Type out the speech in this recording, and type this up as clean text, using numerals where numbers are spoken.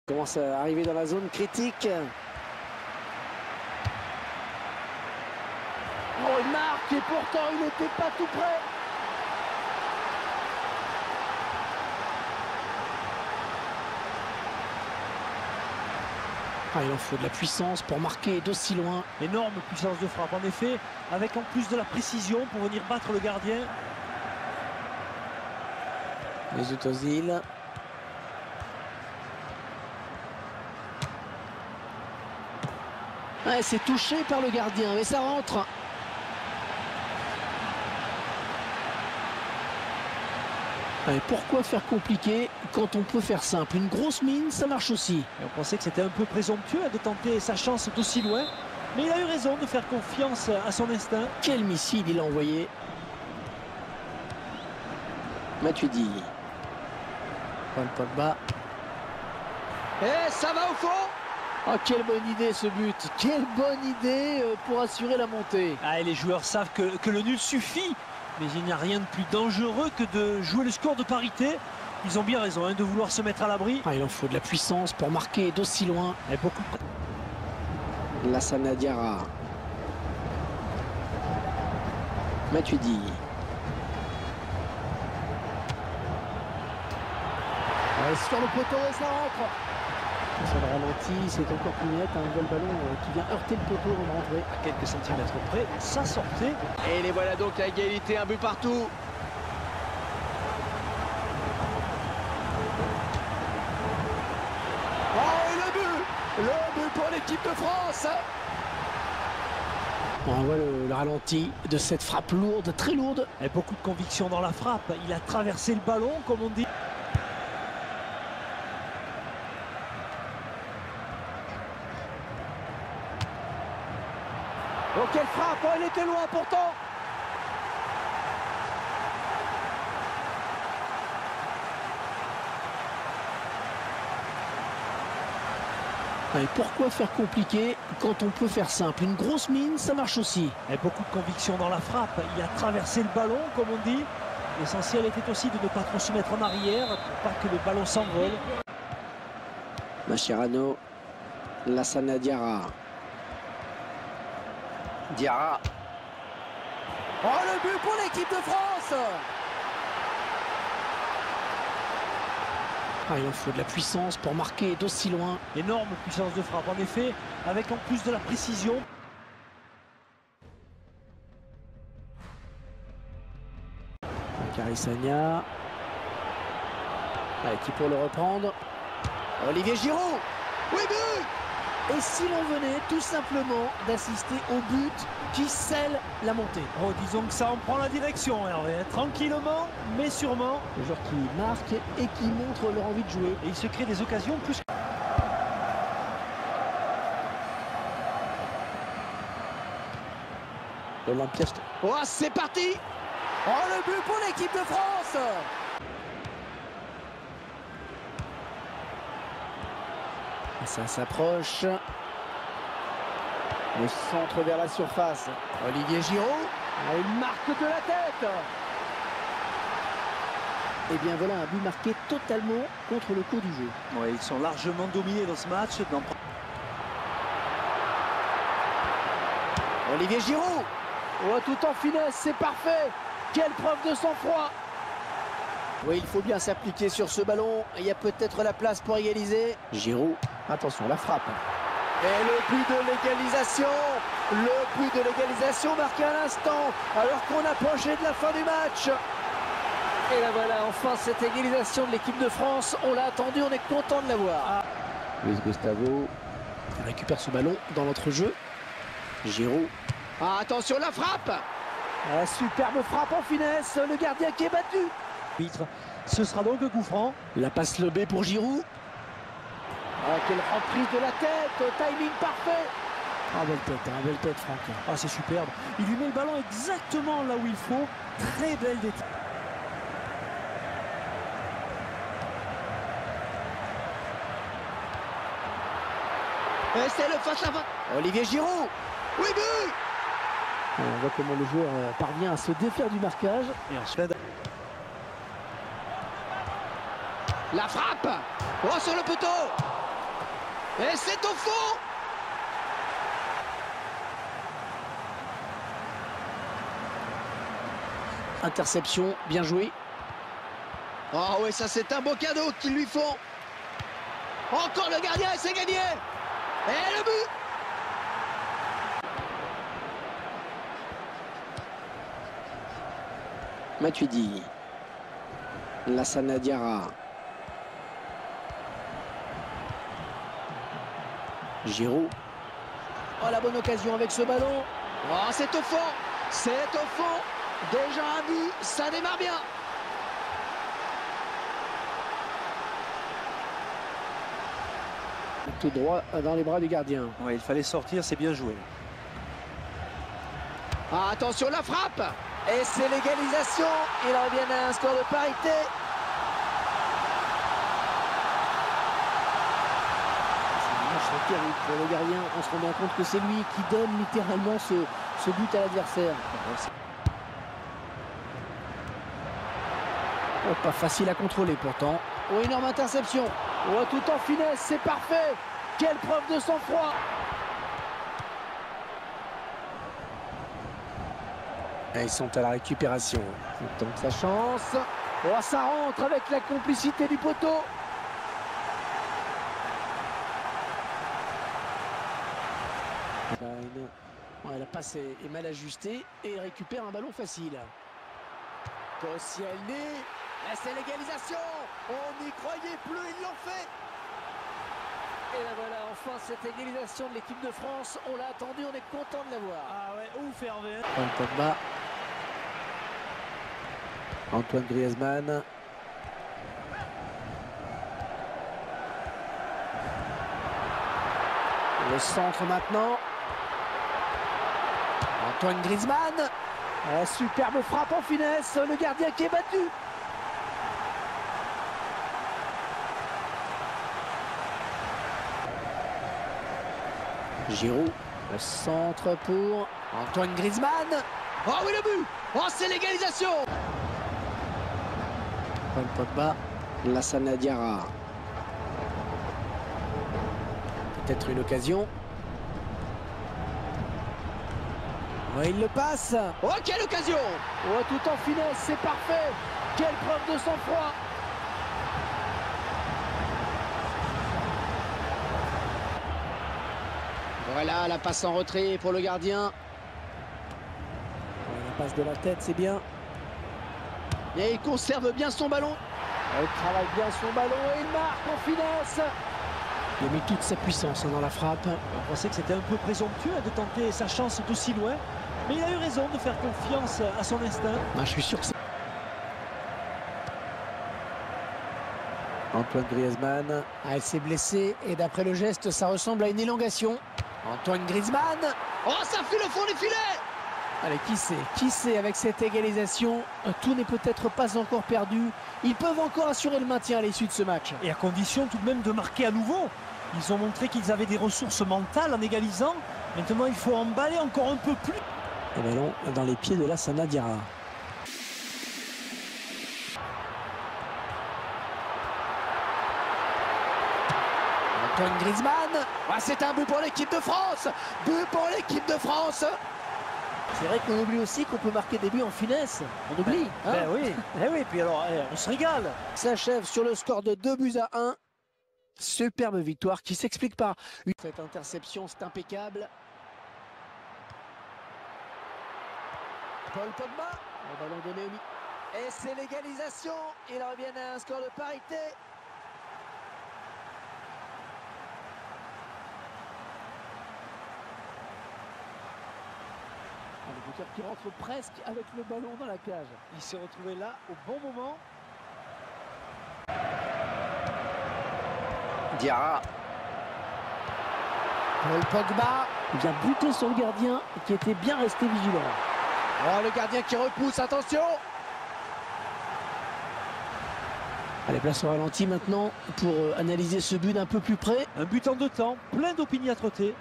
Commence à arriver dans la zone critique. Oh, il marque et pourtant il n'était pas tout près. Ah, il en faut de la puissance pour marquer d'aussi loin. Énorme puissance de frappe en effet, avec en plus de la précision pour venir battre le gardien. Mesut Ozil. Ouais, c'est touché par le gardien, mais ça rentre. Et pourquoi faire compliqué quand on peut faire simple? Une grosse mine, ça marche aussi. Et on pensait que c'était un peu présomptueux de tenter sa chance d'aussi loin. Mais il a eu raison de faire confiance à son instinct. Quel missile il a envoyé. Matuidi. Paul Pogba. Et ça va au fond. Oh, quelle bonne idée ce but. Quelle bonne idée pour assurer la montée. Ah, et les joueurs savent que le nul suffit. Mais il n'y a rien de plus dangereux que de jouer le score de parité. Ils ont bien raison de vouloir se mettre à l'abri. Ah, il en faut de la puissance pour marquer d'aussi loin. Et beaucoup. Lassana Diarra. Matuidi. Sur le poteau et ça rentre. Sur le ralenti, c'est encore plus net. Un nouvel ballon qui vient heurter le poteau avant de rentrer. À quelques centimètres près, ça sortait. Et les voilà donc à égalité, un but partout. Oh, et le but pour l'équipe de France. On voit le ralenti de cette frappe lourde, très lourde. Et beaucoup de conviction dans la frappe. Il a traversé le ballon, comme on dit. Oh, quelle frappe. Oh, elle était loin pourtant. Et pourquoi faire compliqué quand on peut faire simple? Une grosse mine, ça marche aussi. Et beaucoup de conviction dans la frappe. Il a traversé le ballon, comme on dit. L'essentiel était aussi de ne pas trop se mettre en arrière, pour pas que le ballon s'envole. Mascherano. Lassana Diarra. Diarra. Oh, le but pour l'équipe de France. Ah, il en faut de la puissance pour marquer d'aussi loin. Énorme puissance de frappe en effet, avec en plus de la précision. Carissagna. Allez, qui pour le reprendre? Olivier Giroud. Oui, but. Et si l'on venait tout simplement d'assister au but qui scelle la montée? Oh, disons que ça en prend la direction, Hervé. Tranquillement, mais sûrement. Les joueurs qui marquent et qui montrent leur envie de jouer. Et il se crée des occasions plus. L'Olympiaste. Oh, c'est parti. Oh, le but pour l'équipe de France. Ça s'approche. Le centre vers la surface. Olivier Giroud. Oh, il marque de la tête. Et bien voilà un but marqué totalement contre le cours du jeu. Ouais, ils sont largement dominés dans ce match. Olivier Giroud. Oh, tout en finesse, c'est parfait. Quelle preuve de sang-froid. Oui, il faut bien s'appliquer sur ce ballon. Il y a peut-être la place pour égaliser. Giroud. Attention, la frappe. Et le but de l'égalisation. Le but de l'égalisation marqué à l'instant, alors qu'on approchait de la fin du match. Et là voilà, enfin cette égalisation de l'équipe de France. On l'a attendu, on est content de la voir. Luis Gustavo. Il récupère ce ballon dans l'entrejeu. Giroud. Ah, attention, la frappe. Ah, superbe frappe en finesse. Le gardien qui est battu. Ce sera donc un coup franc. La passe lobée pour Giroud. Ah, quelle reprise de la tête. Timing parfait. Ah, belle tête, Franck. Ah, c'est superbe. Il lui met le ballon exactement là où il faut. Très belle détail. Et c'est le face-à-face. Olivier Giroud. Oui, but. On voit comment le joueur parvient à se défaire du marquage. Et ensuite, La frappe. Oh, sur le poteau. Et c'est au fond. Interception, bien joué. Oh oui, ça c'est un beau cadeau qu'ils lui font. Encore le gardien et c'est gagné. Et le but. Matuidi. Lassana Diarra. Giroud. Oh, la bonne occasion avec ce ballon. Oh, c'est au fond. C'est au fond. Déjà un but, ça démarre bien. Tout droit dans les bras du gardien. Ouais, il fallait sortir, c'est bien joué. Ah, attention, la frappe. Et c'est l'égalisation. Il revient à un score de parité. C'est terrible pour le gardien. On se rend bien compte que c'est lui qui donne littéralement ce but à l'adversaire. Oh, pas facile à contrôler pourtant. Oh, énorme interception. Oh, tout en finesse, c'est parfait. Quelle preuve de sang-froid. Et ils sont à la récupération. Donc sa chance. Oh, ça rentre avec la complicité du poteau. Ouais, la passe est mal ajustée et il récupère un ballon facile. Koscielny. Et c'est l'égalisation. On n'y croyait plus, ils l'ont fait. Et là voilà, enfin cette égalisation de l'équipe de France. On l'a attendu, on est content de la voir. Ah ouais, ouf Hervé. Paul Pogba. Antoine Griezmann. Le centre maintenant. Antoine Griezmann. Superbe frappe en finesse. Le gardien qui est battu. Giroud. Le centre pour Antoine Griezmann. Oh oui, le but. Oh, c'est l'égalisation. Paul Pogba. Lassana Diarra. Peut-être une occasion. Ouais, il le passe. Oh, quelle occasion. Oh, tout en finesse, c'est parfait. Quelle preuve de sang-froid. Voilà la passe en retrait pour le gardien. La passe de la tête, c'est bien. Et il conserve bien son ballon. Il travaille bien son ballon et il marque en finesse. Il a mis toute sa puissance dans la frappe. On pensait que c'était un peu présomptueux de tenter sa chance d'aussi loin. Mais il a eu raison de faire confiance à son instinct. Je suis sûr que c'est... Antoine Griezmann. Elle s'est blessée et d'après le geste, ça ressemble à une élongation. Antoine Griezmann. Oh, ça file au fond des filets. Allez, qui sait avec cette égalisation, tout n'est peut-être pas encore perdu. Ils peuvent encore assurer le maintien à l'issue de ce match. Et à condition tout de même de marquer à nouveau. Ils ont montré qu'ils avaient des ressources mentales en égalisant. Maintenant, il faut emballer encore un peu plus. Le ballon dans les pieds de Lassana Diarra. Antoine Griezmann. Ah, c'est un but pour l'équipe de France. But pour l'équipe de France. C'est vrai qu'on oublie aussi qu'on peut marquer des buts en finesse. On oublie. Oui, oui, puis alors, on se régale. S'achève sur le score de 2-1. Superbe victoire qui s'explique par cette interception, c'est impeccable. Paul Pogba. Le ballon donné au milieu. Et c'est l'égalisation. Ils reviennent à un score de parité. Le buteur qui rentre presque avec le ballon dans la cage. Il s'est retrouvé là au bon moment. Diarra. Paul Pogba. Il vient buter sur le gardien qui était bien resté vigilant. Oh, le gardien qui repousse, attention. Allez, place au ralenti maintenant pour analyser ce but d'un peu plus près. Un but en 2 temps, plein d'opiniâtreté.